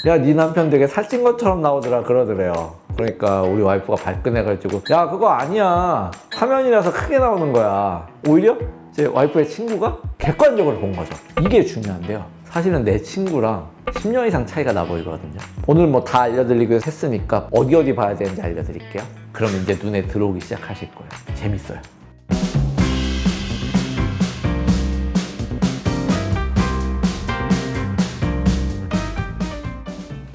야, 네 남편 되게 살찐 것처럼 나오더라 그러더래요. 그러니까 우리 와이프가 발끈해가지고 야, 그거 아니야, 화면이라서 크게 나오는 거야. 오히려 제 와이프의 친구가 객관적으로 본 거죠. 이게 중요한데요. 사실은 내 친구랑 10년 이상 차이가 나 보이거든요. 오늘 뭐 다 알려드리기로 했으니까 어디 봐야 되는지 알려드릴게요. 그럼 이제 눈에 들어오기 시작하실 거예요. 재밌어요.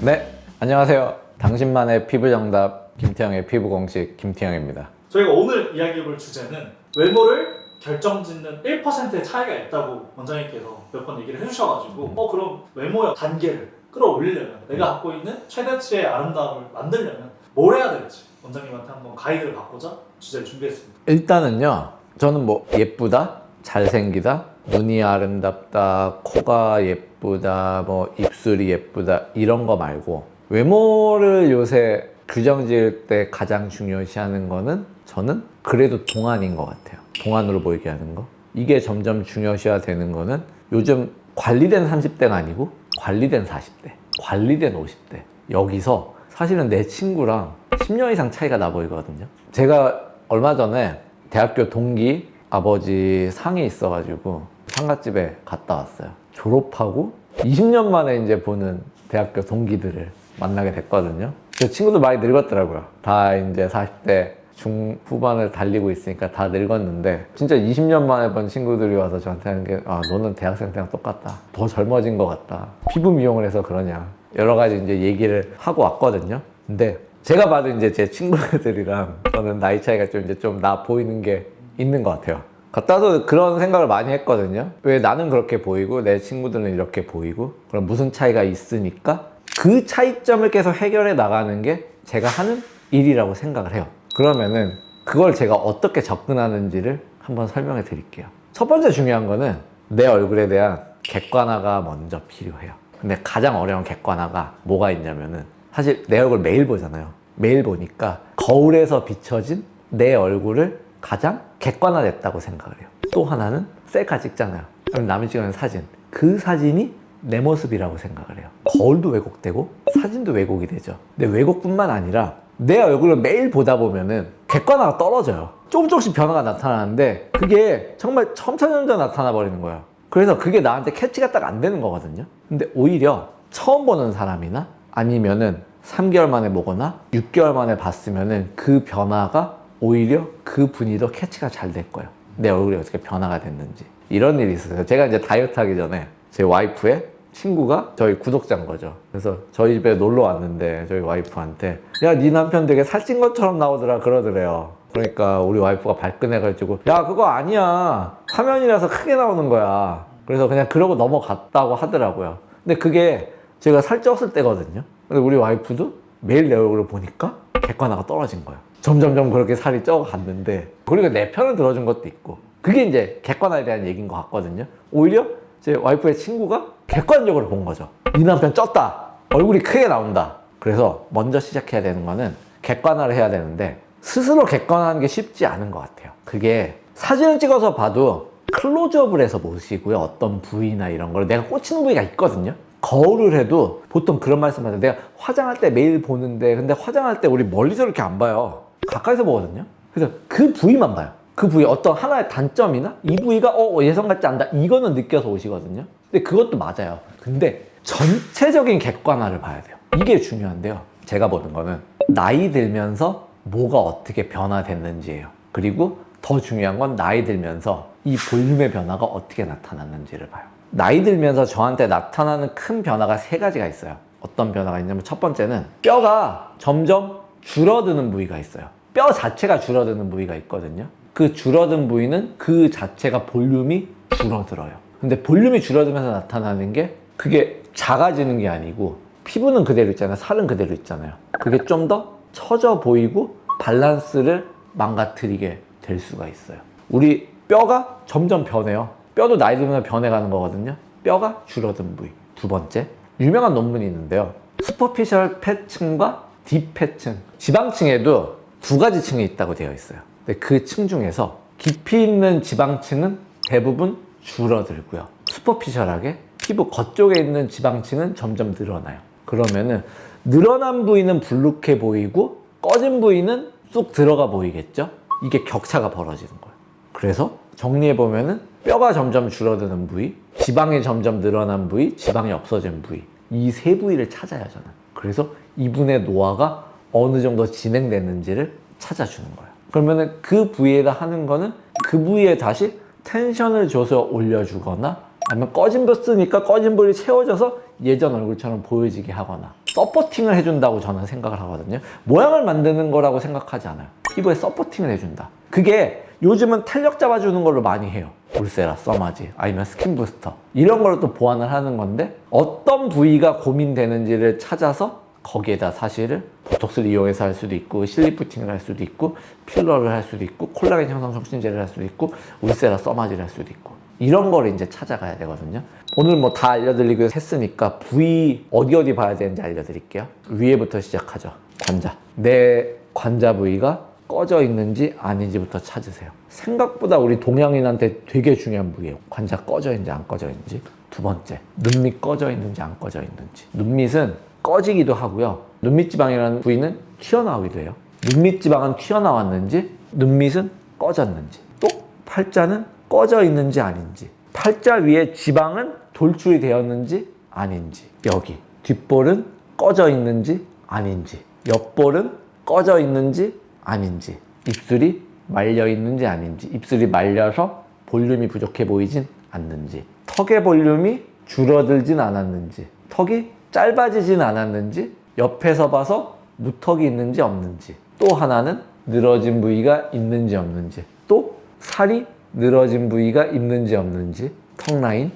네, 안녕하세요. 당신만의 피부 정답, 김태형의 피부 공식 김태형입니다. 저희가 오늘 이야기해볼 주제는 외모를 결정짓는 1%의 차이가 있다고 원장님께서 몇 번 얘기를 해주셔가지고 그럼 외모의 단계를 끌어올리려면 내가 갖고 있는 최대치의 아름다움을 만들려면 뭘 해야 될지 원장님한테 한번 가이드를 받고자 주제를 준비했습니다. 일단은요, 저는 뭐 예쁘다, 잘생기다, 눈이 아름답다, 코가 예쁘다, 뭐 입술이 예쁘다 이런 거 말고 외모를 요새 규정 지을 때 가장 중요시하는 거는 저는 그래도 동안인 것 같아요. 동안으로 보이게 하는 거. 이게 점점 중요시가 되는 거는 요즘 관리된 30대가 아니고 관리된 40대, 관리된 50대. 여기서 사실은 내 친구랑 10년 이상 차이가 나 보이거든요. 제가 얼마 전에 대학교 동기 아버지 상이 있어가지고 상갓집에 갔다 왔어요. 졸업하고 20년 만에 이제 보는 대학교 동기들을 만나게 됐거든요. 제 친구들 많이 늙었더라고요. 다 이제 40대 중후반을 달리고 있으니까 다 늙었는데 진짜 20년 만에 본 친구들이 와서 저한테 하는 게 너는 대학생 때랑 똑같다. 더 젊어진 것 같다. 피부 미용을 해서 그러냐. 여러 가지 이제 얘기를 하고 왔거든요. 근데 제가 봐도 이제 제 친구들이랑 저는 나이 차이가 좀 나 보이는 게 있는 것 같아요. 갔다 와서 그런 생각을 많이 했거든요. 왜 나는 그렇게 보이고 내 친구들은 이렇게 보이고 그럼 무슨 차이가 있으니까 그 차이점을 계속 해결해 나가는 게 제가 하는 일이라고 생각을 해요. 그러면은 그걸 제가 어떻게 접근하는지를 한번 설명해 드릴게요. 첫 번째 중요한 거는 내 얼굴에 대한 객관화가 먼저 필요해요. 근데 가장 어려운 객관화가 뭐가 있냐면은 사실 내 얼굴 매일 보잖아요. 매일 보니까 거울에서 비춰진 내 얼굴을 가장 객관화됐다고 생각을 해요. 또 하나는 셀카 찍잖아요. 그럼 남이 찍은 사진, 그 사진이 내 모습이라고 생각을 해요. 거울도 왜곡되고 사진도 왜곡이 되죠. 근데 왜곡뿐만 아니라 내 얼굴을 매일 보다 보면은 객관화가 떨어져요. 조금씩 변화가 나타나는데 그게 정말 첨차년전 나타나 버리는 거예요. 그래서 그게 나한테 캐치가 딱 안 되는 거거든요. 근데 오히려 처음 보는 사람이나 아니면은 3개월 만에 보거나 6개월 만에 봤으면은 그 변화가 오히려 그 분이 더 캐치가 잘 될 거예요. 내 얼굴이 어떻게 변화가 됐는지. 이런 일이 있었어요. 제가 이제 다이어트 하기 전에 제 와이프의 친구가 저희 구독자인 거죠. 그래서 저희 집에 놀러 왔는데 저희 와이프한테 야, 네 남편 되게 살찐 것처럼 나오더라 그러더래요. 그러니까 우리 와이프가 발끈해가지고 야, 그거 아니야, 화면이라서 크게 나오는 거야. 그래서 그냥 그러고 넘어갔다고 하더라고요. 근데 그게 제가 살쪘을 때거든요. 근데 우리 와이프도 매일 내 얼굴을 보니까 객관화가 떨어진 거예요. 점점점 그렇게 살이 쪄갔는데, 그리고 내 편을 들어준 것도 있고, 그게 이제 객관화에 대한 얘기인 것 같거든요. 오히려 제 와이프의 친구가 객관적으로 본 거죠. 네 남편 쪘다, 얼굴이 크게 나온다. 그래서 먼저 시작해야 되는 거는 객관화를 해야 되는데 스스로 객관화하는 게 쉽지 않은 것 같아요. 그게 사진을 찍어서 봐도 클로즈업을 해서 보시고요. 어떤 부위나 이런 걸 내가 꽂히는 부위가 있거든요. 거울을 해도 보통 그런 말씀 하죠. 내가 화장할 때 매일 보는데, 근데 화장할 때 우리 멀리서 이렇게 안 봐요. 가까이서 보거든요. 그래서 그 부위만 봐요. 그 부위 어떤 하나의 단점이나 이 부위가 예전 같지 않다, 이거는 느껴서 오시거든요. 근데 그것도 맞아요. 근데 전체적인 객관화를 봐야 돼요. 이게 중요한데요. 제가 보는 거는 나이 들면서 뭐가 어떻게 변화됐는지예요. 그리고 더 중요한 건 나이 들면서 이 볼륨의 변화가 어떻게 나타났는지를 봐요. 나이 들면서 저한테 나타나는 큰 변화가 3가지가 있어요. 어떤 변화가 있냐면 첫 번째는 뼈가 점점 줄어드는 부위가 있어요. 뼈 자체가 줄어드는 부위가 있거든요. 그 줄어든 부위는 그 자체가 볼륨이 줄어들어요. 근데 볼륨이 줄어들면서 나타나는 게 그게 작아지는 게 아니고 피부는 그대로 있잖아요. 살은 그대로 있잖아요. 그게 좀 더 처져 보이고 밸런스를 망가뜨리게 될 수가 있어요. 우리 뼈가 점점 변해요. 뼈도 나이 들면 변해가는 거거든요. 뼈가 줄어든 부위. 두 번째, 유명한 논문이 있는데요. 슈퍼피셜 팻층과 딥팻층, 지방층에도 2가지 층이 있다고 되어 있어요. 근데 그 층 중에서 깊이 있는 지방층은 대부분 줄어들고요. 슈퍼피셜하게 피부 겉쪽에 있는 지방층은 점점 늘어나요. 그러면은 늘어난 부위는 불룩해 보이고 꺼진 부위는 쑥 들어가 보이겠죠? 이게 격차가 벌어지는 거예요. 그래서 정리해보면은 뼈가 점점 줄어드는 부위, 지방이 점점 늘어난 부위, 지방이 없어진 부위, 이 세 부위를 찾아야 저는. 그래서 이분의 노화가 어느 정도 진행됐는지를 찾아주는 거예요. 그러면은 그 부위에다 하는 거는 그 부위에 다시 텐션을 줘서 올려주거나 아니면 꺼진 부 쓰니까 꺼진 부위를 채워져서 예전 얼굴처럼 보여지게 하거나 서포팅을 해준다고 저는 생각을 하거든요. 모양을 만드는 거라고 생각하지 않아요. 피부에 서포팅을 해준다. 그게 요즘은 탄력 잡아주는 걸로 많이 해요. 울세라, 써마지, 아니면 스킨 부스터 이런 걸로 또 보완을 하는 건데 어떤 부위가 고민되는지를 찾아서 거기에다 사실을 보톡스를 이용해서 할 수도 있고 실리프팅을 할 수도 있고 필러를 할 수도 있고 콜라겐 형성 촉진제를 할 수도 있고 울세라, 써마지를 할 수도 있고 이런 거를 이제 찾아가야 되거든요. 오늘 뭐 다 알려드리고 했으니까 부위 어디 봐야 되는지 알려드릴게요. 위에부터 시작하죠. 관자. 내 관자 부위가 꺼져 있는지 아닌지부터 찾으세요. 생각보다 우리 동양인한테 되게 중요한 부위예요. 관자 꺼져 있는지 안 꺼져 있는지. 두 번째, 눈밑 꺼져 있는지 안 꺼져 있는지. 눈밑은 꺼지기도 하고요. 눈밑 지방이라는 부위는 튀어나오기도 해요. 눈밑 지방은 튀어나왔는지 눈밑은 꺼졌는지. 또 팔자는 꺼져 있는지 아닌지. 팔자 위에 지방은 돌출이 되었는지 아닌지. 여기 뒷볼은 꺼져 있는지 아닌지. 옆볼은 꺼져 있는지 아닌지. 입술이 말려 있는지 아닌지. 입술이 말려서 볼륨이 부족해 보이진 않는지. 턱의 볼륨이 줄어들진 않았는지. 턱이 짧아지진 않았는지. 옆에서 봐서 무턱이 있는지 없는지. 또 하나는 늘어진 부위가 있는지 없는지. 또 살이 늘어진 부위가 있는지 없는지. 턱 라인,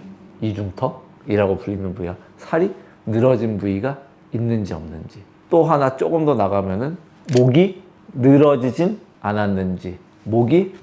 이중턱이라고 불리는 부위야. 살이 늘어진 부위가 있는지 없는지. 또 하나 조금 더 나가면은 목이 늘어지진 않았는지, 목이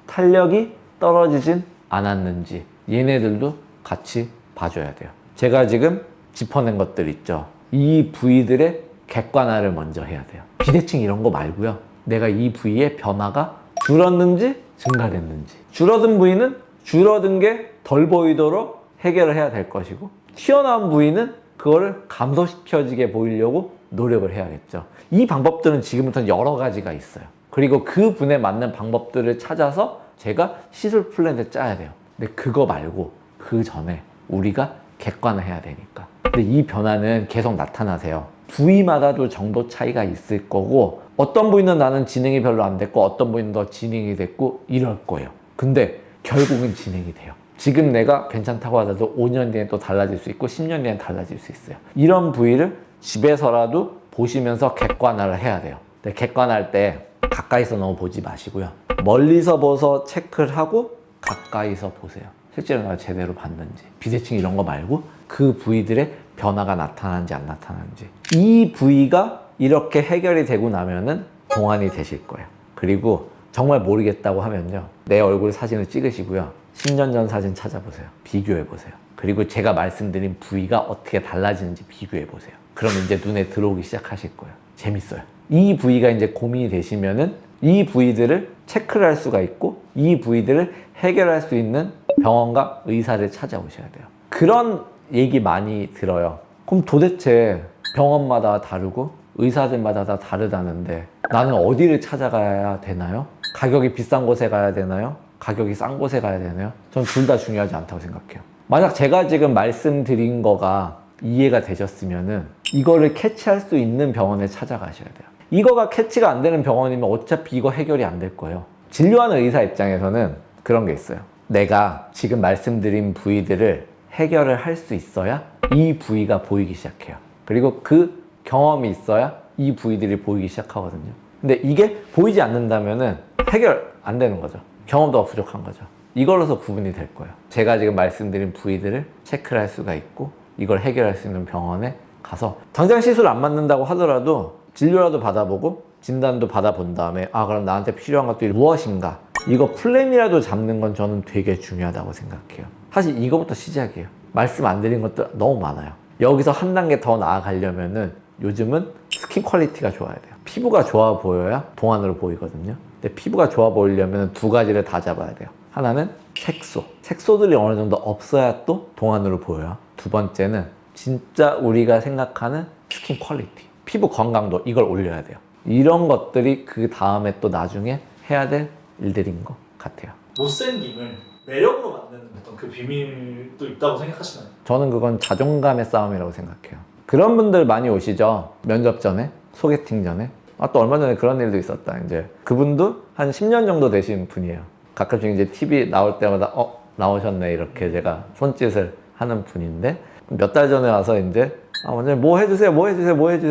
탄력이 떨어지진 않았는지 얘네들도 같이 봐줘야 돼요. 제가 지금 짚어낸 것들 있죠. 이 부위들의 객관화를 먼저 해야 돼요. 비대칭 이런 거 말고요. 내가 이 부위의 변화가 줄었는지 증가됐는지. 줄어든 부위는 줄어든 게 덜 보이도록 해결을 해야 될 것이고 튀어나온 부위는 그거를 감소시켜지게 보이려고 노력을 해야겠죠. 이 방법들은 지금부터는 여러 가지가 있어요. 그리고 그 분에 맞는 방법들을 찾아서 제가 시술 플랜을 짜야 돼요. 근데 그거 말고 그 전에 우리가 객관화해야 되니까. 근데 이 변화는 계속 나타나세요. 부위마다도 정도 차이가 있을 거고 어떤 부위는 나는 진행이 별로 안 됐고 어떤 부위는 더 진행이 됐고 이럴 거예요. 근데 결국은 진행이 돼요. 지금 내가 괜찮다고 하더라도 5년 뒤에 또 달라질 수 있고 10년 뒤엔 달라질 수 있어요. 이런 부위를 집에서라도 보시면서 객관화를 해야 돼요. 근데 객관화할 때 가까이서 너무 보지 마시고요. 멀리서 보서 체크를 하고 가까이서 보세요. 실제로 내가 제대로 봤는지. 비대칭 이런 거 말고 그 부위들의 변화가 나타나는지 안 나타나는지. 이 부위가 이렇게 해결이 되고 나면은 동안이 되실 거예요. 그리고 정말 모르겠다고 하면요. 내 얼굴 사진을 찍으시고요. 10년 전 사진 찾아보세요. 비교해보세요. 그리고 제가 말씀드린 부위가 어떻게 달라지는지 비교해보세요. 그럼 이제 눈에 들어오기 시작하실 거예요. 재밌어요. 이 부위가 이제 고민이 되시면은 이 부위들을 체크를 할 수가 있고 이 부위들을 해결할 수 있는 병원과 의사를 찾아오셔야 돼요. 그런 얘기 많이 들어요. 그럼 도대체 병원마다 다르고 의사들마다 다 다르다는데 나는 어디를 찾아가야 되나요? 가격이 비싼 곳에 가야 되나요? 가격이 싼 곳에 가야 되나요? 전 둘 다 중요하지 않다고 생각해요. 만약 제가 지금 말씀드린 거가 이해가 되셨으면은 이거를 캐치할 수 있는 병원에 찾아가셔야 돼요. 이거가 캐치가 안 되는 병원이면 어차피 이거 해결이 안 될 거예요. 진료하는 의사 입장에서는 그런 게 있어요. 내가 지금 말씀드린 부위들을 해결을 할 수 있어야 이 부위가 보이기 시작해요. 그리고 그 경험이 있어야 이 부위들이 보이기 시작하거든요. 근데 이게 보이지 않는다면은 해결 안 되는 거죠. 경험도가 부족한 거죠. 이걸로서 구분이 될 거예요. 제가 지금 말씀드린 부위들을 체크를 할 수가 있고 이걸 해결할 수 있는 병원에 가서 당장 시술 안 맞는다고 하더라도 진료라도 받아보고 진단도 받아본 다음에 아 그럼 나한테 필요한 것들이 무엇인가 이거 플랜이라도 잡는 건 저는 되게 중요하다고 생각해요. 사실 이거부터 시작이에요. 말씀 안 드린 것도 너무 많아요. 여기서 한 단계 더 나아가려면은 요즘은 스킨 퀄리티가 좋아야 돼요. 피부가 좋아 보여야 동안으로 보이거든요. 근데 피부가 좋아 보이려면 두 가지를 다 잡아야 돼요. 하나는 색소. 색소들이 어느 정도 없어야 또 동안으로 보여요. 두 번째는 진짜 우리가 생각하는 스킨 퀄리티, 피부 건강도 이걸 올려야 돼요. 이런 것들이 그 다음에 또 나중에 해야 될 일들인 것 같아요. 못생김을 매력으로 만드는 어떤 그 비밀도 있다고 생각하시나요? 저는 그건 자존감의 싸움이라고 생각해요. 그런 분들 많이 오시죠. 면접 전에, 소개팅 전에. 또 얼마 전에 그런 일도 있었다. 이제 그분도 한 10년 정도 되신 분이에요. 가끔씩 이제 TV 나올 때마다 나오셨네 이렇게 제가 손짓을 하는 분인데 몇 달 전에 와서 이제 원장님 뭐 해주세요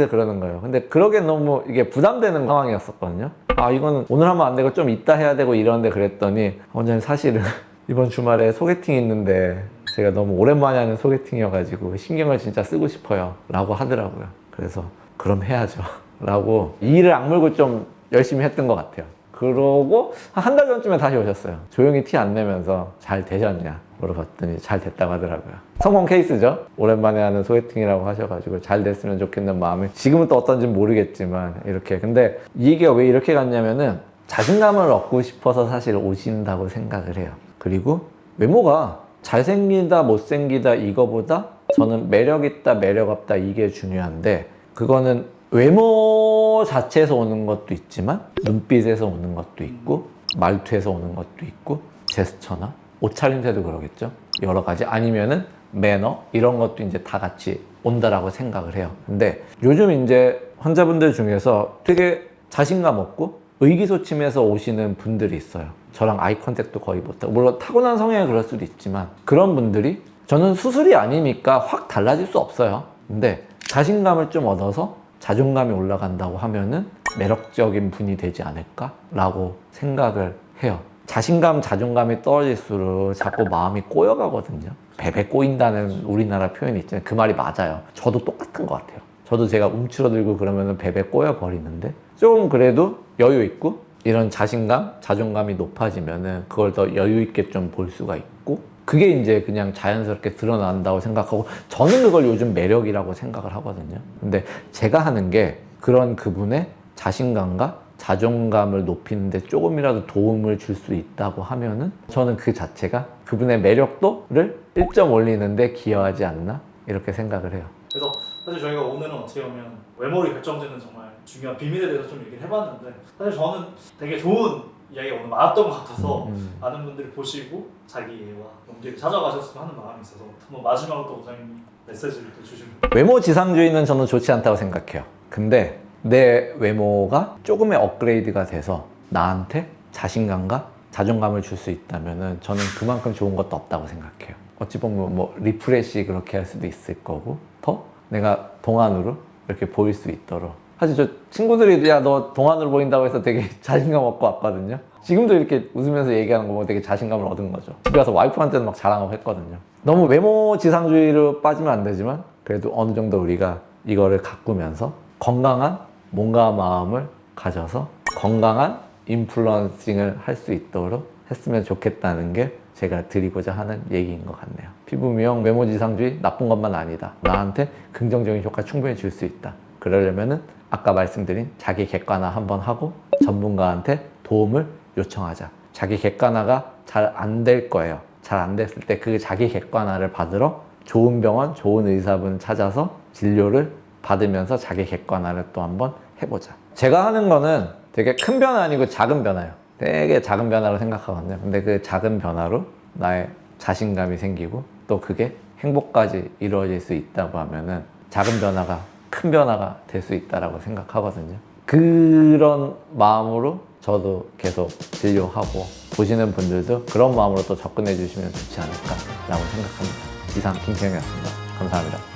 그러는 거예요. 근데 그러기엔 너무 이게 부담되는 상황이었었거든요. 이거는 오늘 하면 안 되고 좀 이따 해야 되고 이러는데 그랬더니 원장님 사실은 이번 주말에 소개팅이 있는데 제가 너무 오랜만에 하는 소개팅이어가지고 신경을 진짜 쓰고 싶어요 라고 하더라고요. 그래서 그럼 해야죠 라고 이를 악물고 좀 열심히 했던 것 같아요. 그러고 한 달 전쯤에 다시 오셨어요. 조용히 티 안 내면서 잘 되셨냐 물어봤더니 잘 됐다고 하더라고요. 성공 케이스죠. 오랜만에 하는 소개팅이라고 하셔가지고 잘 됐으면 좋겠는 마음이 지금은 또 어떤지는 모르겠지만 이렇게. 근데 이 얘기가 왜 이렇게 갔냐면은 자신감을 얻고 싶어서 사실 오신다고 생각을 해요. 그리고 외모가 잘생기다 못생기다 이거보다 저는 매력 있다 매력 없다 이게 중요한데, 그거는 외모 자체에서 오는 것도 있지만 눈빛에서 오는 것도 있고 말투에서 오는 것도 있고 제스처나 옷차림새도 그러겠죠. 여러 가지. 아니면은 매너 이런 것도 이제 다 같이 온다라고 생각을 해요. 근데 요즘 이제 환자분들 중에서 되게 자신감 없고 의기소침해서 오시는 분들이 있어요. 저랑 아이 컨택도 거의 못하고, 물론 타고난 성향이 그럴 수도 있지만 그런 분들이 저는 수술이 아니니까 확 달라질 수 없어요. 근데 자신감을 좀 얻어서 자존감이 올라간다고 하면은 매력적인 분이 되지 않을까라고 생각을 해요. 자신감, 자존감이 떨어질수록 자꾸 마음이 꼬여가거든요. 베베 꼬인다는 우리나라 표현이 있잖아요. 그 말이 맞아요. 저도 똑같은 것 같아요. 저도 제가 움츠러들고 그러면은 베베 꼬여버리는데, 좀 그래도 여유 있고 이런 자신감, 자존감이 높아지면은 그걸 더 여유 있게 좀 볼 수가 있고, 그게 이제 그냥 자연스럽게 드러난다고 생각하고, 저는 그걸 요즘 매력이라고 생각을 하거든요. 근데 제가 하는 게 그런 그분의 자신감과 자존감을 높이는데 조금이라도 도움을 줄 수 있다고 하면은 저는 그 자체가 그분의 매력도를 1점 올리는데 기여하지 않나 이렇게 생각을 해요. 그래서 사실 저희가 오늘은 어떻게 보면 외모를 결정짓는 정말 중요한 비밀에 대해서 좀 얘기를 해봤는데, 사실 저는 되게 좋은 이야기가 오늘 많았던 것 같아서 많은 분들이 보시고 자기 이해와 용기를 찾아가셨으면 하는 마음이 있어서 한번 마지막으로 또 원장님 메시지를 또 주시면. 외모 지상주의는 저는 좋지 않다고 생각해요. 근데 내 외모가 조금의 업그레이드가 돼서 나한테 자신감과 자존감을 줄 수 있다면은 저는 그만큼 좋은 것도 없다고 생각해요. 어찌 보면 뭐 리프레시 그렇게 할 수도 있을 거고, 더 내가 동안으로 이렇게 보일 수 있도록. 사실 저 친구들이 야 너 동안으로 보인다고 해서 되게 자신감 얻고 왔거든요. 지금도 이렇게 웃으면서 얘기하는 거 보면 되게 자신감을 얻은 거죠. 집에 가서 와이프한테도 막 자랑하고 했거든요. 너무 외모 지상주의로 빠지면 안 되지만 그래도 어느 정도 우리가 이거를 가꾸면서 건강한 몸과 마음을 가져서 건강한 인플루언싱을 할 수 있도록 했으면 좋겠다는 게 제가 드리고자 하는 얘기인 것 같네요. 피부 미용, 외모 지상주의 나쁜 것만 아니다. 나한테 긍정적인 효과 충분히 줄 수 있다. 그러려면은 아까 말씀드린 자기 객관화 한번 하고 전문가한테 도움을 요청하자. 자기 객관화가 잘 안 될 거예요. 잘 안 됐을 때 그 자기 객관화를 받으러 좋은 병원, 좋은 의사분 찾아서 진료를 받으면서 자기 객관화를 또 한번 해보자. 제가 하는 거는 되게 큰 변화 아니고 작은 변화예요. 되게 작은 변화로 생각하거든요. 근데 그 작은 변화로 나의 자신감이 생기고 또 그게 행복까지 이루어질 수 있다고 하면은 작은 변화가 큰 변화가 될 수 있다고 생각하거든요. 그런 마음으로 저도 계속 진료하고, 보시는 분들도 그런 마음으로 또 접근해 주시면 좋지 않을까라고 생각합니다. 이상 김태형이었습니다. 감사합니다.